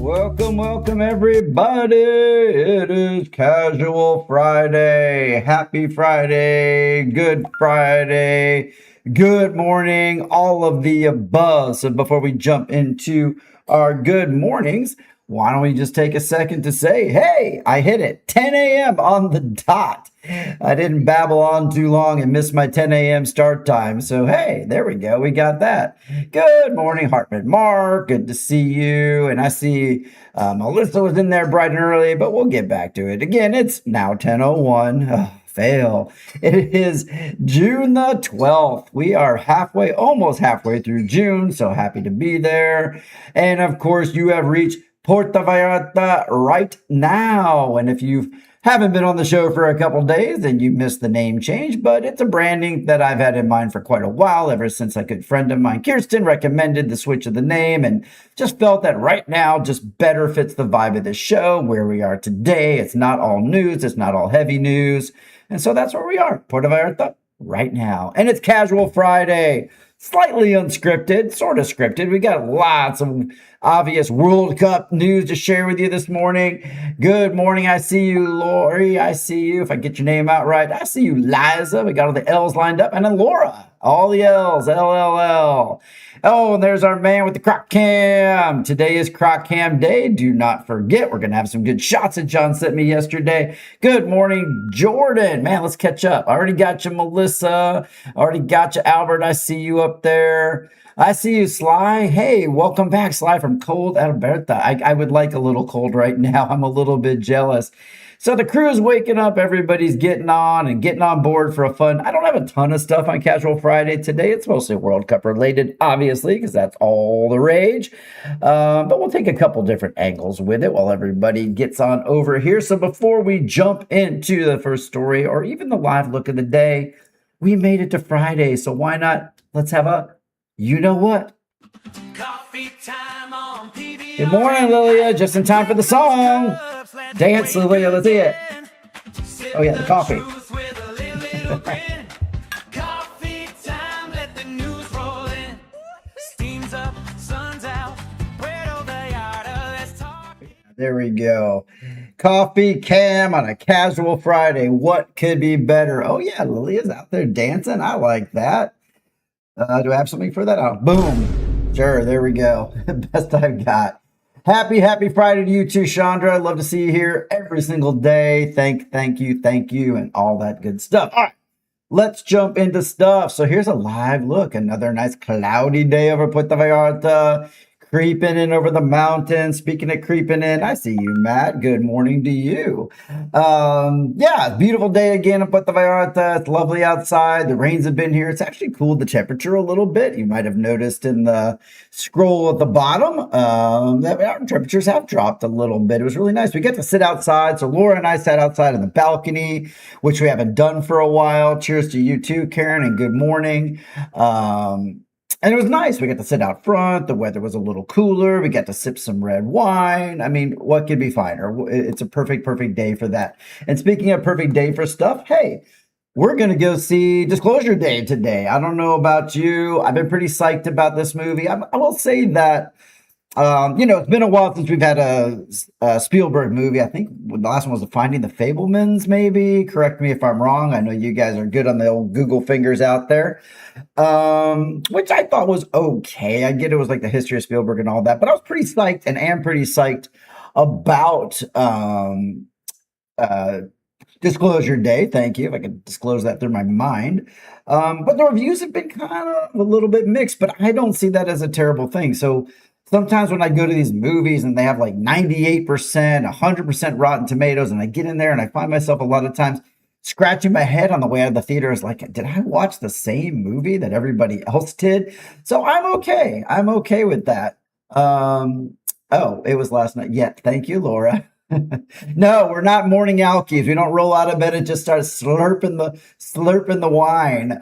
Welcome everybody. It is Casual Friday. Happy Friday. Good Friday. Good morning. All of the above. So before we jump into our good mornings, why don't we just take a second to say, hey, I hit it. 10 a.m. on the dot. I didn't babble on too long and miss my 10 a.m. start time. So, hey, there we go. We got that. Good morning, Hartman Mark. Good to see you. And I see Melissa was in there bright and early, but we'll get back to it. Again, it's now 10:01. Oh, fail. It is June the 12th. We are almost halfway through June. So happy to be there. And of course, you have reached Puerto Vallarta right now. And if you haven't been on the show for a couple days, then you missed the name change, but it's a branding that I've had in mind for quite a while, ever since a good friend of mine, Kirsten, recommended the switch of the name, and just felt that right now just better fits the vibe of the show, where we are today. It's not all news, it's not all heavy news, and so that's where we are, Puerto Vallarta right now. And it's Casual Friday. Slightly unscripted, sort of scripted. We got lots of obvious World Cup news to share with you this morning. Good morning. I see you, Lori. I see you. If I get your name out right, I see you, Liza. We got all the L's lined up. And then Laura. All the L's. LLL. Oh, and there's our man with the croc cam. Today is croc cam day. Do not forget, we're going to have some good shots that John sent me yesterday. Good morning, Jordan. Man, let's catch up. I already got you, Melissa. I already got you, Albert. I see you up there. I see you, Sly. Hey, welcome back, Sly from cold Alberta. I would like a little cold right now. I'm a little bit jealous. So the crew is waking up. Everybody's getting on board for a fun. I don't have a ton of stuff on Casual Friday today. It's mostly World Cup related, obviously, because that's all the rage. But we'll take a couple different angles with it while everybody gets on over here. So before we jump into the first story or even the live look of the day, we made it to Friday. So why not? Let's have a you know what? Coffee time on PVRN. Good morning, Lilia. Just in time for the song. Dance, Lilia. Let's see it. Oh, yeah, the coffee. Coffee time, let the news roll in. Steam's up, sun's out. Puerto Vallarta, let's talk. There we go. Coffee cam on a Casual Friday. What could be better? Oh, yeah, Lilia's out there dancing. I like that. Do I have something for that? Oh, boom. Sure, there we go. Best I've got. Happy Friday to you too, Chandra. I'd love to see you here every single day. Thank you, and all that good stuff. All right, let's jump into stuff. So here's a live look. Another nice cloudy day over Puerto Vallarta. Creeping in over the mountains. Speaking of creeping in, I see you, Matt. Good morning to you. Yeah, beautiful day again in Puerto Vallarta. It's lovely outside. The rains have been here. It's actually cooled the temperature a little bit. You might have noticed in the scroll at the bottom that our temperatures have dropped a little bit. It was really nice. We get to sit outside. So Laura and I sat outside in the balcony, which we haven't done for a while. Cheers to you too, Karen, and good morning. And it was nice. We got to sit out front. The weather was a little cooler. We got to sip some red wine. I mean, what could be finer? It's a perfect day for that. And speaking of perfect day for stuff, hey, we're going to go see Disclosure Day today. I don't know about you. I've been pretty psyched about this movie. I will say that, it's been a while since we've had a Spielberg movie. I think the last one was Finding the Fabelmans, maybe. Correct me if I'm wrong. I know you guys are good on the old Google fingers out there, which I thought was okay. I get it was like the history of Spielberg and all that, but I was pretty psyched and am pretty psyched about Disclosure Day. Thank you. If I could disclose that through my mind. But the reviews have been kind of a little bit mixed, but I don't see that as a terrible thing. So sometimes when I go to these movies and they have like 98%, 100% Rotten Tomatoes, and I get in there and I find myself a lot of times scratching my head on the way out of the theater is like, did I watch the same movie that everybody else did? So I'm okay. I'm okay with that. Oh, it was last night. Yeah. Thank you, Laura. No, we're not morning alkies. We don't roll out of bed and just start slurping the wine.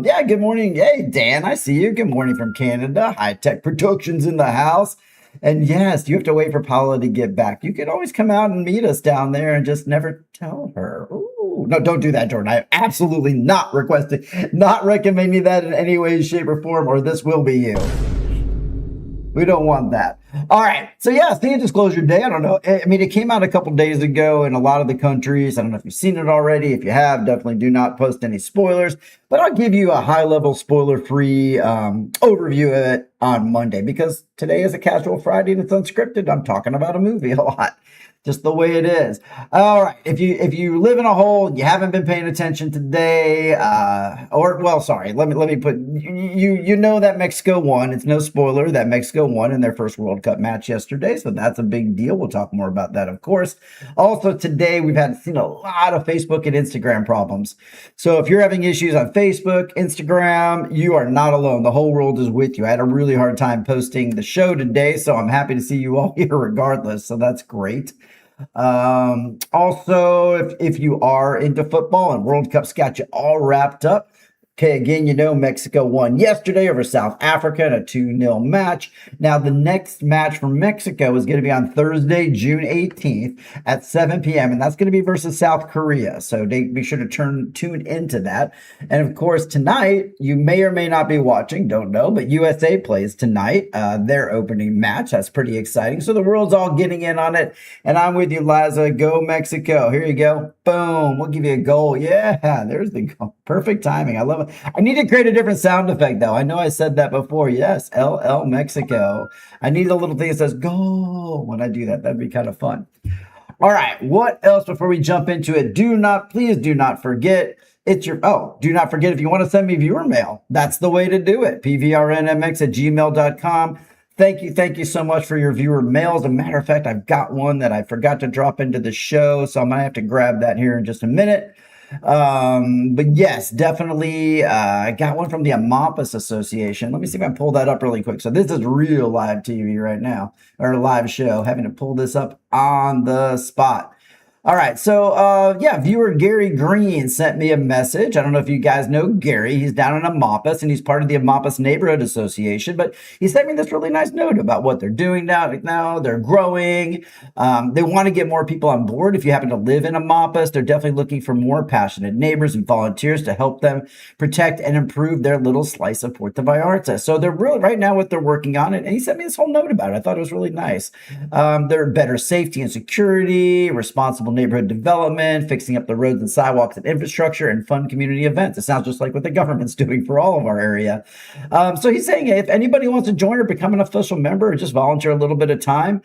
Yeah, good morning. Hey, Dan, I see you. Good morning from Canada. High Tech Productions in the house. And yes, you have to wait for Paula to get back. You could always come out and meet us down there and just never tell her. Ooh. No, don't do that, Jordan. I am absolutely not requesting, not recommending that in any way, shape, or form, or this will be you. We don't want that. All right. So yeah, Stand Disclosure Day. I don't know. I mean, it came out a couple days ago in a lot of the countries. I don't know if you've seen it already. If you have, definitely do not post any spoilers. But I'll give you a high-level, spoiler-free overview of it on Monday because today is a casual Friday and it's unscripted. I'm talking about a movie a lot. Just the way it is. All right. If you live in a hole, you haven't been paying attention today, sorry. Let me put you know that Mexico won. It's no spoiler that Mexico won in their first World Cup match yesterday, so that's a big deal. We'll talk more about that, of course. Also today we've seen a lot of Facebook and Instagram problems. So if you're having issues on Facebook, Instagram, you are not alone. The whole world is with you. I had a really hard time posting the show today, so I'm happy to see you all here regardless. So that's great. Also, if you are into football and World Cup's got you all wrapped up, okay, again, you know Mexico won yesterday over South Africa in a 2-0 match. Now, the next match for Mexico is going to be on Thursday, June 18th at 7 p.m., and that's going to be versus South Korea. So be sure to tune into that. And, of course, tonight, you may or may not be watching, don't know, but USA plays tonight, their opening match. That's pretty exciting. So the world's all getting in on it, and I'm with you, Liza. Go Mexico. Here you go. Boom. We'll give you a goal. Yeah, there's the goal. Perfect timing. I love it. I need to create a different sound effect, though. I know I said that before. Yes, LL Mexico. I need a little thing that says go when I do that. That'd be kind of fun. All right. What else before we jump into it? Please do not forget. Do not forget if you want to send me viewer mail. That's the way to do it. PVRNMX@gmail.com. Thank you so much for your viewer mail. As a matter of fact, I've got one that I forgot to drop into the show, so I might have to grab that here in just a minute. But yes, definitely, I got one from the Amapas Association. Let me see if I can pull that up really quick. So this is real live TV right now, or a live show, having to pull this up on the spot. All right, so viewer Gary Green sent me a message. I don't know if you guys know Gary. He's down in Amapas, and he's part of the Amapas Neighborhood Association. But he sent me this really nice note about what they're doing now. They're growing. They want to get more people on board. If you happen to live in Amapas, they're definitely looking for more passionate neighbors and volunteers to help them protect and improve their little slice of Puerto Vallarta. So they're really right now what they're working on, and he sent me this whole note about it. I thought it was really nice. They're better safety and security, responsible neighborhood development, fixing up the roads and sidewalks and infrastructure, and fun community events. It sounds just like what the government's doing for all of our area. So he's saying, hey, if anybody wants to join or become an official member or just volunteer a little bit of time,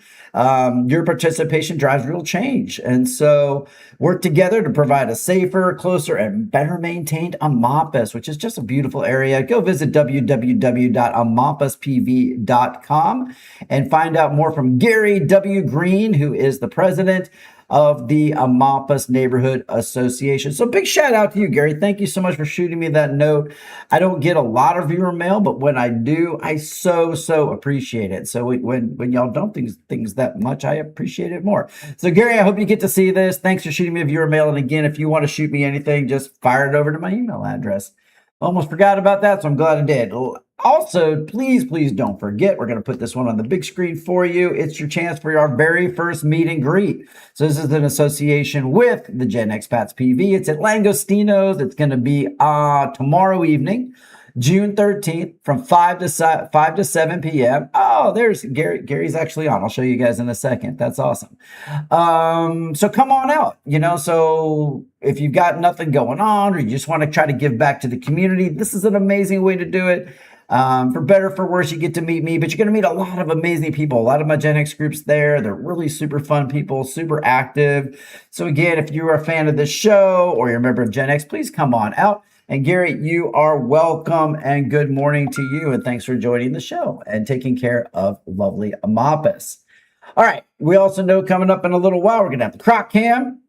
your participation drives real change. And so work together to provide a safer, closer, and better maintained Amapas, which is just a beautiful area. Go visit www.amapaspv.com and find out more from Gary W. Green, who is the president of the Amapas Neighborhood Association. So big shout out to you, Gary. Thank you so much for shooting me that note. I don't get a lot of viewer mail, but when I do, I so appreciate it. So when y'all don't things that much, I appreciate it more. So Gary, I hope you get to see this. Thanks for shooting me a viewer mail. And again, if you want to shoot me anything, just fire it over to my email address. Almost forgot about that, so I'm glad I did. Also, please don't forget, we're going to put this one on the big screen for you. It's your chance for our very first meet and greet. So this is an association with the Gen Expats PV. It's at Langostino's. It's going to be tomorrow evening, June 13th from 5 to 7 p.m. Oh, there's Gary. Gary's actually on. I'll show you guys in a second. That's awesome. So come on out, so if you've got nothing going on or you just want to try to give back to the community, this is an amazing way to do it. For better, for worse, you get to meet me, but you're going to meet a lot of amazing people, a lot of my Gen X groups there. They're really super fun people, super active. So again, if you're a fan of this show or you're a member of Gen X, please come on out. And Gary, you are welcome, and good morning to you. And thanks for joining the show and taking care of lovely Amapas. All right. We also know coming up in a little while, we're going to have the Croc Cam.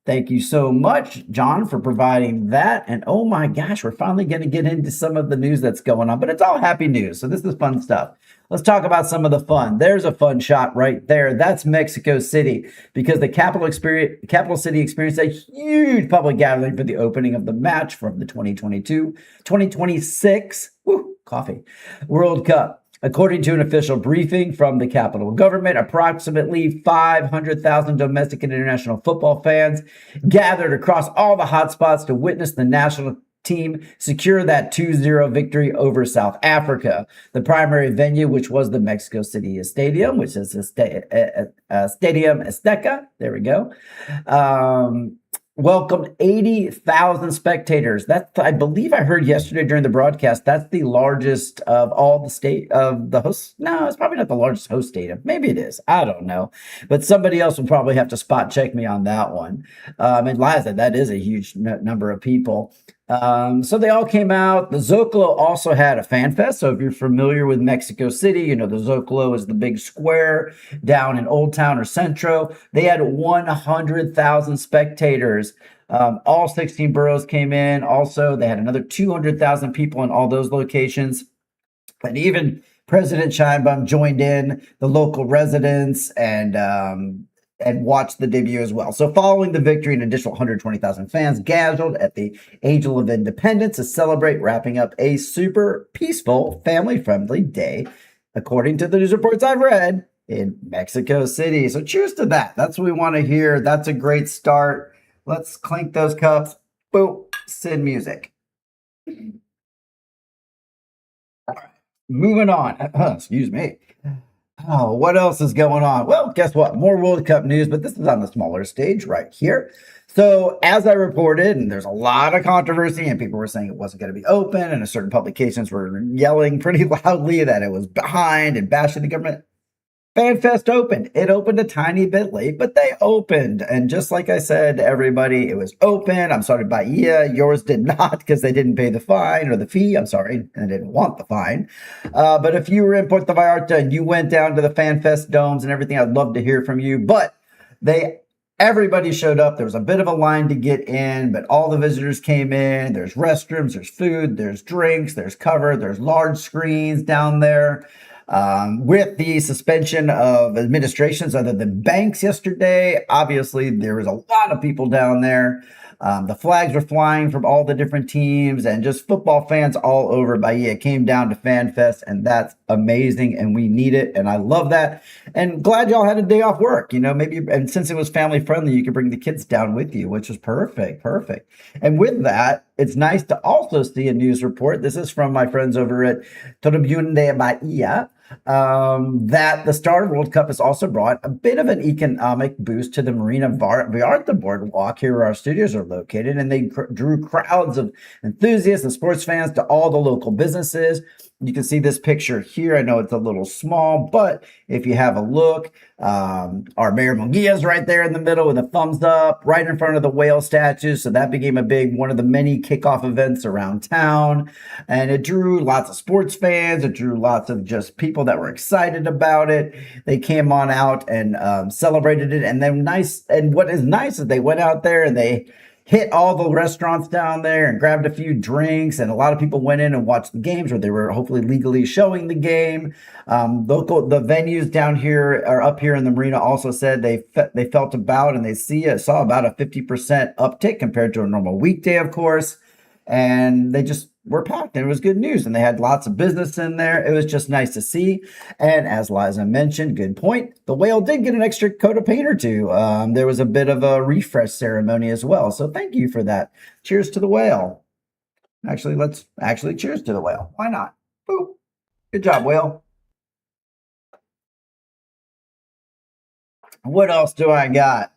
Thank you so much, John, for providing that. And oh my gosh, we're finally going to get into some of the news that's going on, but it's all happy news. So this is fun stuff. Let's talk about some of the fun. There's a fun shot right there. That's Mexico City, because the capital city experienced a huge public gathering for the opening of the match from the 2026 World Cup. According to an official briefing from the Capitol government, approximately 500,000 domestic and international football fans gathered across all the hotspots to witness the national team secure that 2-0 victory over South Africa. The primary venue, which was the Mexico City Stadium, which is a Stadium Azteca. There we go. Welcomed 80,000 spectators. That's, I believe I heard yesterday during the broadcast, that's the largest of all the state of the host. No, it's probably not the largest host stadium. Maybe it is. I don't know. But somebody else will probably have to spot check me on that one. And Liza, that is a huge number of people. So they all came out. The Zocalo also had a fan fest. So if you're familiar with Mexico City, you know, the Zocalo is the big square down in Old Town or Centro. They had 100,000 spectators. All 16 boroughs came in. Also, they had another 200,000 people in all those locations. And even President Sheinbaum joined in, the local residents, and watched the debut as well. So following the victory, an additional 120,000 fans gathered at the Angel of Independence to celebrate, wrapping up a super peaceful, family-friendly day, according to the news reports I've read, in Mexico City. So cheers to that. That's what we want to hear. That's a great start. Let's clink those cups. Boom. Sid music. All right. Moving on. Excuse me. Oh, what else is going on? Well, guess what? More World Cup news, but this is on the smaller stage right here. So as I reported, and there's a lot of controversy, and people were saying it wasn't going to be open, and certain publications were yelling pretty loudly that it was behind and bashing the government. FanFest opened. It opened a tiny bit late, but they opened. And just like I said to everybody, it was open. I'm sorry, Bahia. Yours did not because they didn't pay the fine or the fee. I'm sorry, and they didn't want the fine. But if you were in Puerto Vallarta and you went down to the FanFest domes and everything, I'd love to hear from you. But everybody showed up. There was a bit of a line to get in, but all the visitors came in. There's restrooms, there's food, there's drinks, there's cover, there's large screens down there. With the suspension of administrations other than banks yesterday, obviously there was a lot of people down there. The flags were flying from all the different teams, and just football fans all over Bahia came down to FanFest, and that's amazing, and we need it, and I love that. And glad y'all had a day off work, you know, maybe, and since it was family friendly, you could bring the kids down with you, which was perfect. And with that, it's nice to also see a news report. This is from my friends over at Tribune de Bahia. That the Star World Cup has also brought a bit of an economic boost to the Marina Vallarta boardwalk here where our studios are located, and they drew crowds of enthusiasts and sports fans to all the local businesses. You can see this picture here. I know it's a little small, but if you have a look, our Mayor Munguia is right there in the middle with a thumbs up, right in front of the whale statue. So that became one of the many kickoff events around town. And it drew lots of sports fans. It drew lots of just people that were excited about it. They came on out and celebrated it. And then what is nice is they went out there and they hit all the restaurants down there and grabbed a few drinks, and a lot of people went in and watched the games, or they were hopefully legally showing the game. The venues down here or up here in the marina also said they felt about, and they saw about a 50% uptick compared to a normal weekday, of course. And they just were packed, and it was good news, and they had lots of business in there. It was just nice to see. And as Liza mentioned, good point, the whale did get an extra coat of paint or two. There was a bit of a refresh ceremony as well, so thank you for that. Cheers to the whale. Actually, let's cheers to the whale. Why not? Boop. Good job, whale. What else do I got?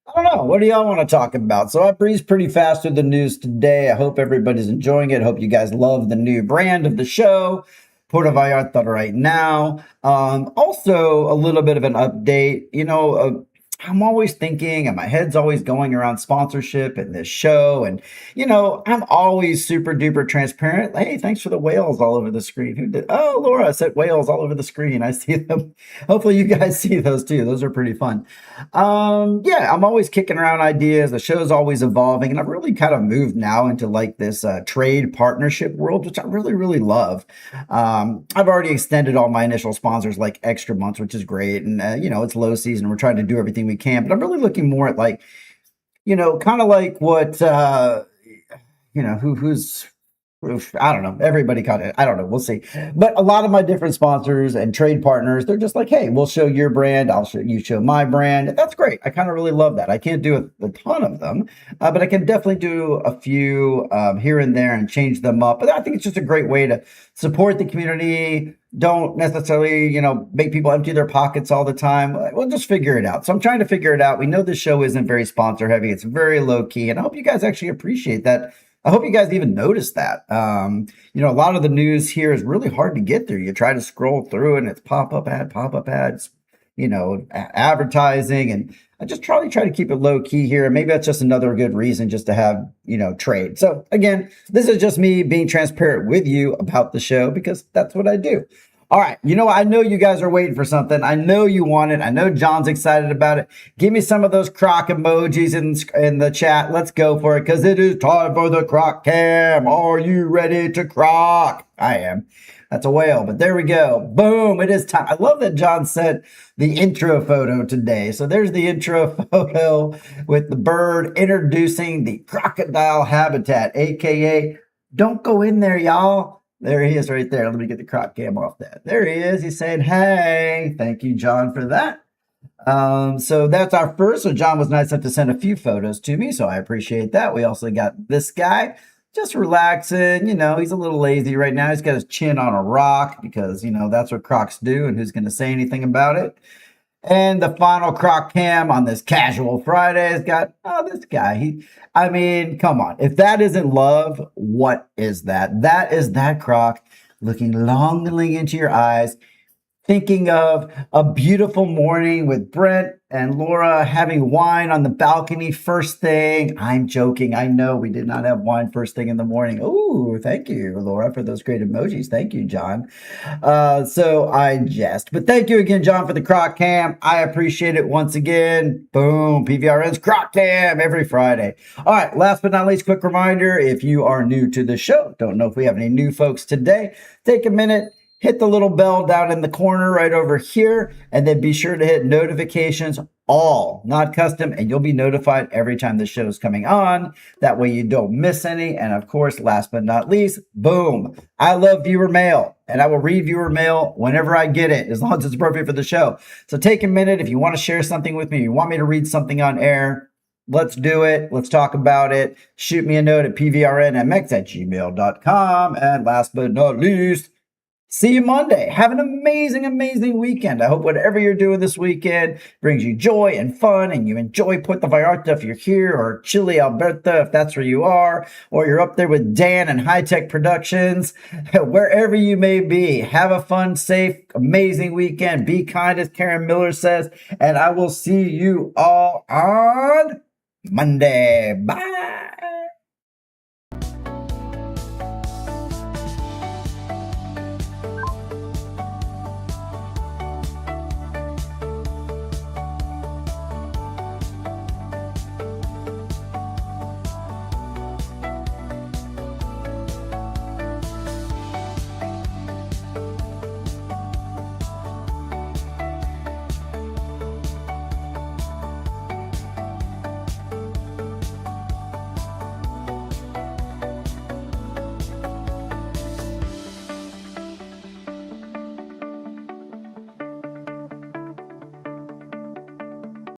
I don't know. What do y'all want to talk about? So I breezed pretty fast through the news today. I hope everybody's enjoying it. I hope you guys love the new brand of the show, Puerto Vallarta right now. Also, a little bit of an update. You know, I'm always thinking, and my head's always going around sponsorship and this show. And, you know, I'm always super duper transparent. Hey, thanks for the whales all over the screen. Who did? Oh, Laura said whales all over the screen. I see them. Hopefully you guys see those too. Those are pretty fun. Yeah, I'm always kicking around ideas. The show's always evolving. And I've really kind of moved now into like this trade partnership world, which I really, really love. I've already extended all my initial sponsors like extra months, which is great. And, you know, it's low season. We're trying to do everything we can, but I'm really looking more at like, you know, kind of like what, you know, who's I don't know. Everybody caught it. I don't know. We'll see. But a lot of my different sponsors and trade partners, they're just like, hey, we'll show your brand. I'll show you show my brand. And that's great. I kind of really love that. I can't do a ton of them, but I can definitely do a few here and there and change them up. But I think it's just a great way to support the community. Don't necessarily, make people empty their pockets all the time. We'll just figure it out. So I'm trying to figure it out. We know this show isn't very sponsor heavy. It's very low key. And I hope you guys actually appreciate that. I hope you guys even noticed that. A lot of the news here is really hard to get through. You try to scroll through and it's pop-up ads, advertising. And I just try to keep it low key here. And maybe that's just another good reason just to have, trade. So again, this is just me being transparent with you about the show because that's what I do. All right. I know you guys are waiting for something. I know you want it. I know John's excited about it. Give me some of those croc emojis in the chat. Let's go for it because it is time for the croc cam. Are you ready to croc? I am. That's a whale, but there we go. Boom. It is time. I love that John sent the intro photo today. So there's the intro photo with the bird introducing the crocodile habitat, AKA don't go in there, y'all. There he is right there. Let me get the croc cam off that. There he is. He's saying, hey, thank you, John, for that. So that's our first. So John was nice enough to send a few photos to me. So I appreciate that. We also got this guy just relaxing. He's a little lazy right now. He's got his chin on a rock because, that's what crocs do. And who's going to say anything about it? And the final croc cam on this casual Friday has got, this guy. Come on. If that isn't love, what is that? That is that croc looking longingly into your eyes, thinking of a beautiful morning with Brent and Laura having wine on the balcony first thing. I'm joking. I know we did not have wine first thing in the morning. Oh, thank you, Laura, for those great emojis. Thank you, John. So I jest. But thank you again, John, for the croc cam. I appreciate it once again. Boom. PVRN's croc cam every Friday. All right. Last but not least, quick reminder, if you are new to the show, don't know if we have any new folks today, take a minute. Hit the little bell down in the corner right over here, and then be sure to hit notifications all, not custom, and you'll be notified every time the show is coming on. That way you don't miss any. And of course, last but not least, boom, I love viewer mail, and I will read viewer mail whenever I get it, as long as it's appropriate for the show. So take a minute. If you want to share something with me, you want me to read something on air, let's do it. Let's talk about it. Shoot me a note at pvrnmx@gmail.com. And last but not least, see you Monday. Have an amazing, amazing weekend. I hope whatever you're doing this weekend brings you joy and fun, and you enjoy Puerto Vallarta if you're here, or Chile, Alberta if that's where you are, or you're up there with Dan and High Tech Productions. Wherever you may be, have a fun, safe, amazing weekend. Be kind, as Karen Miller says, and I will see you all on Monday. Bye.